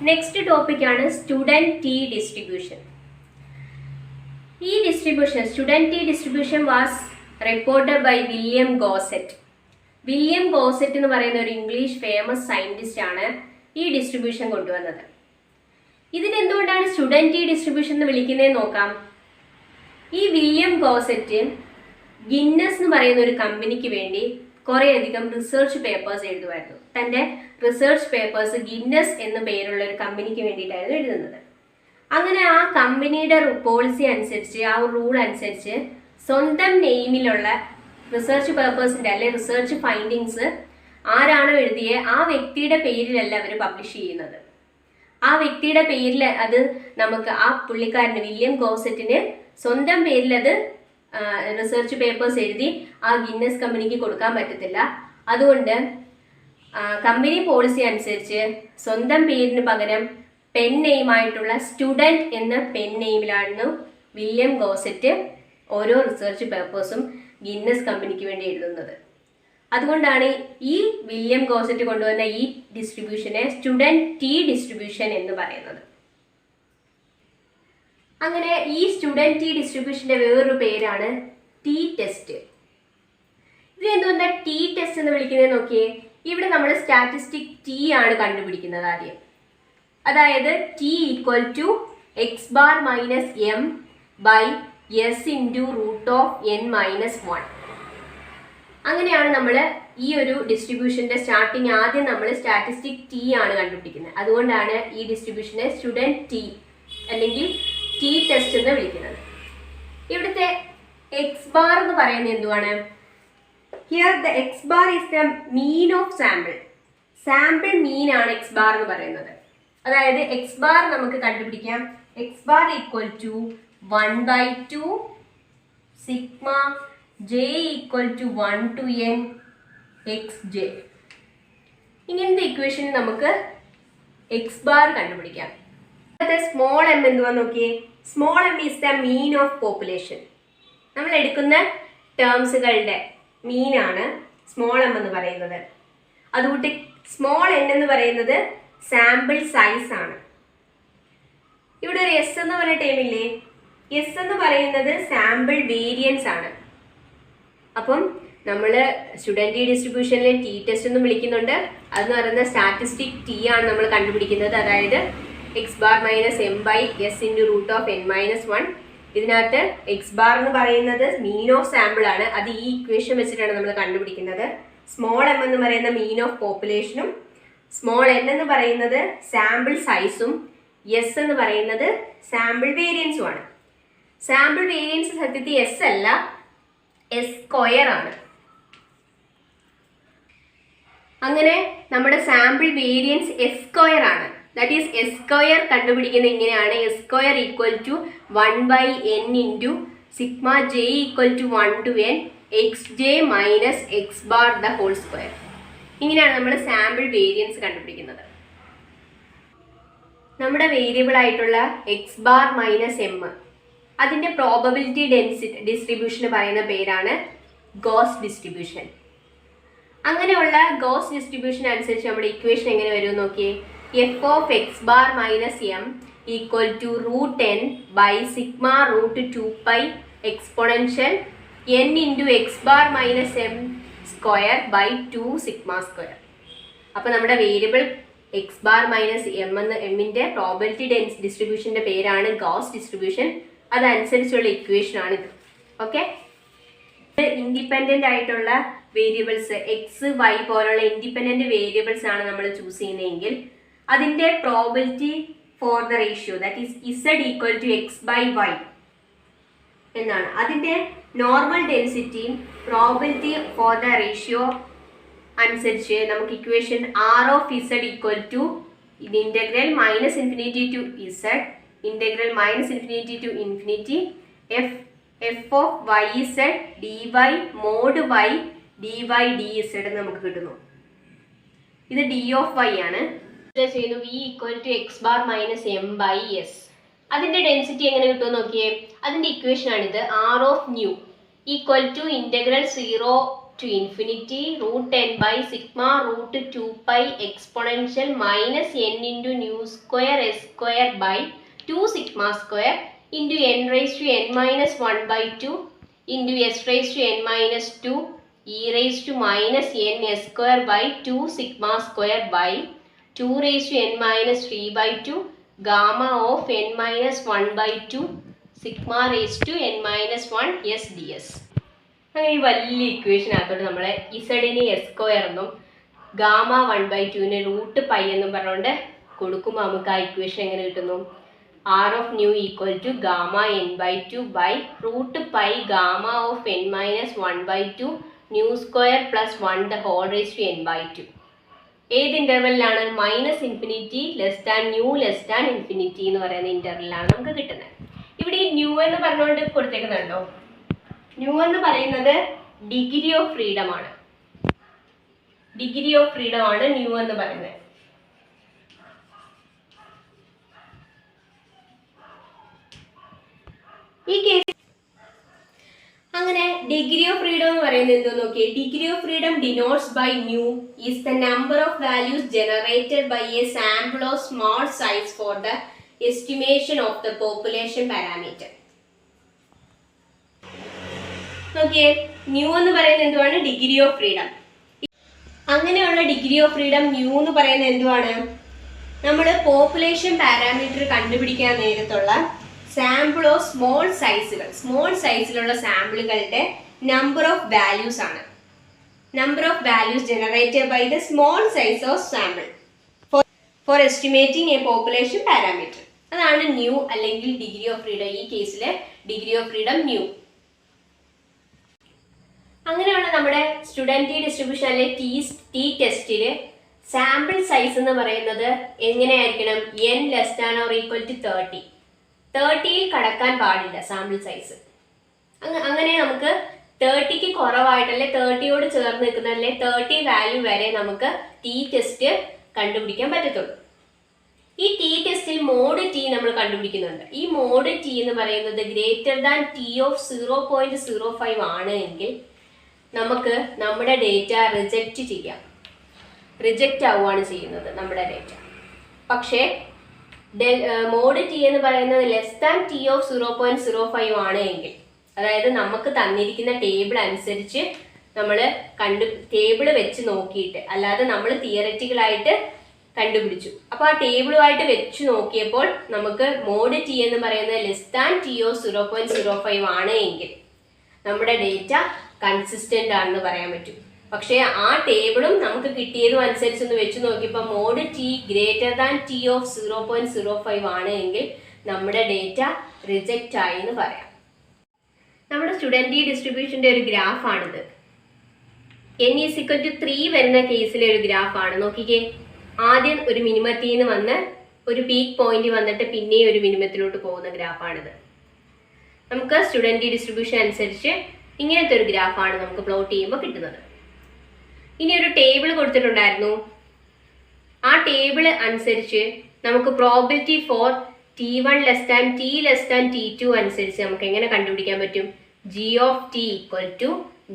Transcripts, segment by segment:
Next ടോപ്പിക്കാണ് student T distribution. ഈ distribution student T distribution was reported by William Gosset. വില്യം ഗോസെറ്റ് എന്ന് പറയുന്ന ഒരു ഇംഗ്ലീഷ് ഫേമസ് സയന്റിസ്റ്റ് ആണ് ഈ ഡിസ്ട്രിബ്യൂഷൻ കൊണ്ടുവന്നത്. ഇതിനെന്തുകൊണ്ടാണ് സ്റ്റുഡൻറ് ടി ഡിസ്ട്രിബ്യൂഷൻ എന്ന് വിളിക്കുന്നതെന്ന് നോക്കാം. ഈ വില്യം ഗോസെറ്റ് ഗിന്നസ് എന്ന് പറയുന്ന ഒരു കമ്പനിക്ക് വേണ്ടി കുറേയധികം റിസർച്ച് പേപ്പേഴ്സ് എഴുതുമായിരുന്നു. തൻ്റെ റിസർച്ച് പേപ്പേഴ്സ് ഗിന്നസ് എന്ന പേരുള്ള ഒരു കമ്പനിക്ക് വേണ്ടിയിട്ടായിരുന്നു എഴുതുന്നത്. അങ്ങനെ ആ കമ്പനിയുടെ പോളിസി അനുസരിച്ച്, ആ റൂൾ അനുസരിച്ച് സ്വന്തം നെയിമിലുള്ള റിസർച്ച് പേപ്പേഴ്സിൻ്റെ അല്ലെങ്കിൽ റിസർച്ച് ഫൈൻഡിങ്സ് ആരാണോ എഴുതിയത് ആ വ്യക്തിയുടെ പേരിലല്ല അവർ പബ്ലിഷ് ചെയ്യുന്നത്. ആ വ്യക്തിയുടെ പേരിൽ അത് നമുക്ക് ആ പുള്ളിക്കാരന് വില്യം ഗോസെറ്റിന് സ്വന്തം പേരിൽ അത് റിസർച്ച് പേപ്പേഴ്സ് എഴുതി ആ ഗിന്നസ് കമ്പനിക്ക് കൊടുക്കാൻ പറ്റത്തില്ല. അതുകൊണ്ട് കമ്പനി പോളിസി അനുസരിച്ച് സ്വന്തം പേരിന് പകരം പെൻ നെയിമായിട്ടുള്ള സ്റ്റുഡൻറ് എന്ന പെൻ നെയിമിലാണ് വില്യം ഗോസെറ്റ് ഓരോ റിസർച്ച് പേപ്പേഴ്സും ഗിന്നസ് കമ്പനിക്ക് വേണ്ടി എഴുതുന്നത്. അതുകൊണ്ടാണ് ഈ വില്യം ഗോസെറ്റ് കൊണ്ടുവന്ന ഈ ഡിസ്ട്രിബ്യൂഷനെ സ്റ്റുഡൻറ് ടി ഡിസ്ട്രിബ്യൂഷൻ എന്ന് പറയുന്നത്. അങ്ങനെ ഈ സ്റ്റുഡൻറ് ടി ഡിസ്ട്രിബ്യൂഷന്റെ വേറൊരു പേരാണ് ടി ടെസ്റ്റ്. ഇത് എന്തുകൊണ്ടാ ടി ടെസ്റ്റ് എന്ന് വിളിക്കുന്നത് നോക്കിയേ. ഇവിടെ നമ്മൾ സ്റ്റാറ്റിസ്റ്റിക് ടി ആണ് കണ്ടുപിടിക്കുന്നത് ആദ്യം. അതായത് T equal to X bar minus M by S into root of N minus 1. അങ്ങനെയാണ് നമ്മൾ ഈ ഒരു ഡിസ്ട്രിബ്യൂഷന്റെ സ്റ്റാർട്ടിങ് ആദ്യം നമ്മൾ സ്റ്റാറ്റിസ്റ്റിക് ടി ആണ് കണ്ടുപിടിക്കുന്നത്. അതുകൊണ്ടാണ് ഈ ഡിസ്ട്രിബ്യൂഷനെ സ്റ്റുഡൻറ് ടി അല്ലെങ്കിൽ ടി ടെസ്റ്റ് എന്ന് വിളിക്കുന്നത്. ഇവിടുത്തെ എക്സ് ബാർ എന്ന് പറയുന്നത് എന്തുവാണ്? Here the X bar is the mean of sample. Sample മീൻ ആണ് എക്സ് ബാർ എന്ന് പറയുന്നത്. അതായത് എക്സ് ബാർ നമുക്ക് കണ്ടുപിടിക്കാം. X bar equal to 1/2 sigma J equal to 1 to n X J. ഇങ്ങനത്തെ ഇക്വേഷൻ നമുക്ക് എക്സ് ബാർ കണ്ടുപിടിക്കാം. സ്മോൾ എം എന്തുവാ നോക്കിയേ. Small M is the mean of population. നമ്മൾ എടുക്കുന്ന ടേംസുകളുടെ മീനാണ് സ്മോൾ എം എന്ന് പറയുന്നത്. അതുകൊണ്ട് സ്മോൾ എൻ എന്ന് പറയുന്നത് സാമ്പിൾ സൈസ് ആണ്. ഇവിടെ ഒരു എസ് എന്ന് പറയുന്ന ടേം ഇല്ലേ. എസ് എന്ന് പറയുന്നത് സാമ്പിൾ വേരിയൻസ് ആണ്. അപ്പം നമ്മൾ സ്റ്റുഡൻറ് ഡിസ്ട്രിബ്യൂഷനിലെ ടി ടെസ്റ്റ് എന്ന് വിളിക്കുന്നുണ്ട്. അതെന്ന് പറയുന്നത് സ്റ്റാറ്റിസ്റ്റിക് ടി ആണ് നമ്മൾ കണ്ടുപിടിക്കുന്നത്. അതായത് X bar minus M by S into root of N minus 1. ഇതിനകത്ത് എക്സ് ബാർ എന്ന് പറയുന്നത് മീൻ ഓഫ് സാമ്പിൾ ആണ്. അത് ഈ ഇക്വേഷൻ വെച്ചിട്ടാണ് നമ്മൾ കണ്ടുപിടിക്കുന്നത്. സ്മോൾ എം എന്ന് പറയുന്ന മീൻ ഓഫ് പോപ്പുലേഷനും സ്മോൾ എൻ എന്ന് പറയുന്നത് സാമ്പിൾ സൈസും എസ് എന്ന് പറയുന്നത് സാമ്പിൾ വേരിയൻസും ആണ്. സാമ്പിൾ വേരിയൻസ് സത്യത്തിൽ എസ് അല്ല, എസ് സ്ക്വയർ ആണ്. അങ്ങനെ നമ്മുടെ സാമ്പിൾ വേരിയൻസ് എസ് സ്ക്വയർ ആണ്. ദാറ്റ് ഈസ് എസ് സ്ക്വയർ കണ്ടുപിടിക്കുന്നത് ഇങ്ങനെയാണ്. S square equal to 1/n into sigma J equal to 1 to n X J minus X bar the whole square. ഇങ്ങനെയാണ് നമ്മൾ sample variance കണ്ടുപിടിക്കുന്നത്. നമ്മുടെ വേരിയബിൾ ആയിട്ടുള്ള X bar minus M അതിൻ്റെ probability density ഡിസ്ട്രിബ്യൂഷന് പറയുന്ന പേരാണ് ഗോസ് ഡിസ്ട്രിബ്യൂഷൻ. അങ്ങനെയുള്ള ഗോസ് ഡിസ്ട്രിബ്യൂഷൻ അനുസരിച്ച് നമ്മുടെ ഇക്വേഷൻ എങ്ങനെ വരും നോക്കിയേ. F of x bar minus m equal to root n by sigma root 2π exponential n into x bar minus m square by 2 sigma square. അപ്പോൾ നമ്മുടെ variable x bar minus m എന്ന എമ്മിൻ്റെ probability ഡിസ്ട്രിബ്യൂഷൻ്റെ പേരാണ് Gauss distribution. അതനുസരിച്ചുള്ള equation ആണ് ഇത്. Okay, independent ആയിട്ടുള്ള variables x y പോലുള്ള ഇൻഡിപെൻഡൻറ്റ് വേരിയബിൾസ് ആണ് നമ്മൾ ചൂസ് ചെയ്യുന്നതെങ്കിൽ അതിൻ്റെ probability for the ratio that is z equal to x by y എന്നാണ്. അതിൻ്റെ നോർമൽ ഡെൻസിറ്റിയും പ്രോബബിലിറ്റി ഫോർ ദ റേഷ്യോ അനുസരിച്ച് നമുക്ക് equation r of z equal to integral minus infinity to z integral minus infinity to infinity f of y z d y mod y d y d z നമുക്ക് കിട്ടുന്നു. ഇത് D of Y ആണ്. ചെയ്യുന്നു V equal to X bar minus M by S. അതിൻ്റെ density എങ്ങനെ കിട്ടുമെന്ന് നോക്കിയേ. അതിൻ്റെ ഇക്വേഷൻ ആണിത്. R of nu equal to integral 0 to infinity root n by sigma root 2 pi exponential minus n into nu square s square by 2 sigma square into n raised to n minus 1 by 2 into s raised to n minus 2 e raised to minus n s square by 2 sigma square by 2 raised to n minus 3 by 2 gamma of n minus 1 by 2 sigma raised to n minus 1 s ds. അങ്ങനെ ഈ വലിയ ഇക്വേഷനകത്തോട്ട് നമ്മൾ ഇസഡിനെ s square എന്നും gamma 1/2നെ root pi എന്നും പറഞ്ഞുകൊണ്ട് കൊടുക്കുമ്പോൾ നമുക്ക് ആ ഇക്വേഷൻ എങ്ങനെ കിട്ടുന്നു? R of nu equal to gamma n/2 by root pi gamma of n minus 1/2 nu square plus 1 the whole raise to n/2. ഏത് ഇൻ്റർവെല്ലിലാണ്? -Minus infinity less than nu less than infinity എന്ന് പറയുന്ന ഇൻ്റർവെല്ലാണ് നമുക്ക് കിട്ടുന്നത്. ഇവിടെ ഈ ന്യൂ എന്ന് പറഞ്ഞുകൊണ്ട് കൊടുത്തേക്കുന്നുണ്ടോ? ന്യൂ എന്ന് പറയുന്നത് ഡിഗ്രി ഓഫ് ഫ്രീഡം ആണ്. ഡിഗ്രി ഓഫ് ഫ്രീഡം ആണ് ന്യൂ എന്ന് പറയുന്നത്. ഈ കേസ് അങ്ങനെ ഡിഗ്രി ഓഫ് ഫ്രീഡം എന്ന് പറയുന്നത് എന്തോ നോക്കിയേ. Degree of freedom denotes by nu is the number of values generated by a sample of small size for the estimation of the population parameter. നോക്കിയേ, ന്യൂ എന്ന് പറയുന്നത് എന്തുവാണ്? Degree of freedom. അങ്ങനെയുള്ള degree of freedom nu എന്ന് പറയുന്നത് എന്തുവാണ്? നമ്മൾ population parameter കണ്ടുപിടിക്കാൻ നേരത്തുള്ള സാമ്പിൾ ഓഫ് സ്മോൾ സൈസിലുള്ള സാമ്പിളുകളുടെ നമ്പർ ഓഫ് വാല്യൂസ് ആണ്. Number of values generated by the small size of sample for estimating a population parameter. അതാണ് ന്യൂ അല്ലെങ്കിൽ ഡിഗ്രി ഓഫ് ഫ്രീഡം. ഈ കേസിലെ ഡിഗ്രി ഓഫ് ഫ്രീഡം ന്യൂ. അങ്ങനെയുള്ള നമ്മുടെ സ്റ്റുഡൻറ് ടി ഡിസ്ട്രിബ്യൂഷൻ അല്ലെ ടി ടെസ്റ്റിൽ സാമ്പിൾ സൈസ് എന്ന് പറയുന്നത് എങ്ങനെയായിരിക്കണം? n less than or equal to 30. 30യിൽ കടക്കാൻ പാടില്ല സാമ്പിൾ സൈസ്. അങ്ങനെ നമുക്ക് 30ക്ക് കുറവായിട്ടല്ലേ 30യോട് ചേർന്ന് നിൽക്കുന്ന അല്ലെ 30 വാല്യൂ വരെ നമുക്ക് ടി ടെസ്റ്റ് കണ്ടുപിടിക്കാൻ പറ്റത്തുള്ളൂ. ഈ ടി ടെസ്റ്റിൽ മോഡ് ടി നമ്മൾ കണ്ടുപിടിക്കുന്നുണ്ട്. ഈ മോഡ് ടി എന്ന് പറയുന്നത് ഗ്രേറ്റർ ദാൻ ടി ഓഫ് 0.05 ആണ് എങ്കിൽ നമുക്ക് നമ്മുടെ ഡേറ്റ റിജക്റ്റ് ആവുകയാണ് ചെയ്യുന്നത് നമ്മുടെ ഡേറ്റ. പക്ഷേ മോഡ് ടി എന്ന് പറയുന്നത് ലെസ് ദാൻ ടി ഓഫ് 0.05 ആണ് എങ്കിൽ, അതായത് നമുക്ക് തന്നിരിക്കുന്ന ടേബിൾ അനുസരിച്ച് നമ്മൾ ടേബിൾ വെച്ച് നോക്കിയിട്ട്, അല്ലാതെ നമ്മൾ തിയററ്റിക്കലായിട്ട് കണ്ടുപിടിച്ചു. അപ്പോൾ ആ ടേബിളുമായിട്ട് വെച്ച് നോക്കിയപ്പോൾ നമുക്ക് മോഡ് ടി എന്ന് പറയുന്നത് ലെസ് ദാൻ ടി ഓഫ് 0.05 ആണ് എങ്കിൽ നമ്മുടെ ഡേറ്റ കൺസിസ്റ്റന്റ് ആണെന്ന് പറയാൻ പറ്റും. പക്ഷേ ആ ടേബിളും നമുക്ക് കിട്ടിയതും അനുസരിച്ചൊന്ന് വെച്ച് നോക്കിയപ്പോൾ mod T greater than T of 0.05 ആണ് എങ്കിൽ നമ്മുടെ ഡേറ്റ റിജക്റ്റ് ആയി എന്ന് പറയാം. നമ്മുടെ സ്റ്റുഡൻറ് ടി ഡിസ്ട്രിബ്യൂഷൻ്റെ ഒരു ഗ്രാഫാണിത്. n = 3 വരുന്ന കേസിലെ ഒരു ഗ്രാഫാണ്. നോക്കിക്കേ, ആദ്യം ഒരു മിനിമത്തിൽ നിന്ന് വന്ന് ഒരു പീക്ക് പോയിന്റ് വന്നിട്ട് പിന്നെയും ഒരു മിനിമത്തിലോട്ട് പോകുന്ന ഗ്രാഫാണിത്. നമുക്ക് സ്റ്റുഡൻറ് ടി ഡിസ്ട്രിബ്യൂഷൻ അനുസരിച്ച് ഇങ്ങനത്തെ ഒരു ഗ്രാഫാണ് നമുക്ക് പ്ലോട്ട് ചെയ്യുമ്പോൾ കിട്ടുന്നത്. ഇനി ഒരു ടേബിൾ കൊടുത്തിട്ടുണ്ടായിരുന്നു. ആ ടേബിൾ അനുസരിച്ച് നമുക്ക് probability for T1 less than T less than T2 അനുസരിച്ച് നമുക്ക് എങ്ങനെ കണ്ടുപിടിക്കാൻ പറ്റും? G of T equal to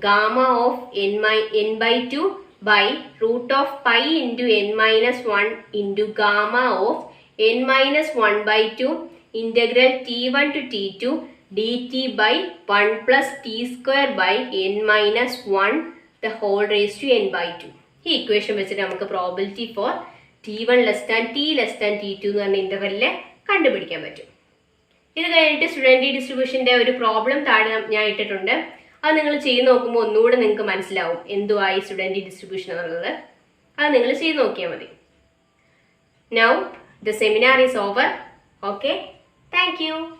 gamma of n/2 by root of pi into n-1 into gamma of n-1/2 integral T1 to T2 dt by 1 plus t square by n-1 the whole raised to n/2. ഈ equation വെച്ചിട്ട് നമുക്ക് probability for T1 less than T less than T2 എന്ന് പറഞ്ഞ ഇൻ്റർവെല്ലിൽ കണ്ടുപിടിക്കാൻ പറ്റും. ഇത് കഴിഞ്ഞിട്ട് student T ഡിസ്ട്രിബ്യൂഷൻ്റെ ഒരു പ്രോബ്ലം താഴെ ഞാൻ ഇട്ടിട്ടുണ്ട്. അത് നിങ്ങൾ ചെയ്ത് നോക്കുമ്പോൾ ഒന്നുകൂടെ നിങ്ങൾക്ക് മനസ്സിലാവും എന്തുവായി സ്റ്റുഡൻറ് ടി ഡിസ്ട്രിബ്യൂഷൻ എന്നുള്ളത്. അത് നിങ്ങൾ ചെയ്ത് നോക്കിയാൽ മതി. Now the seminar is over. Okay, thank you.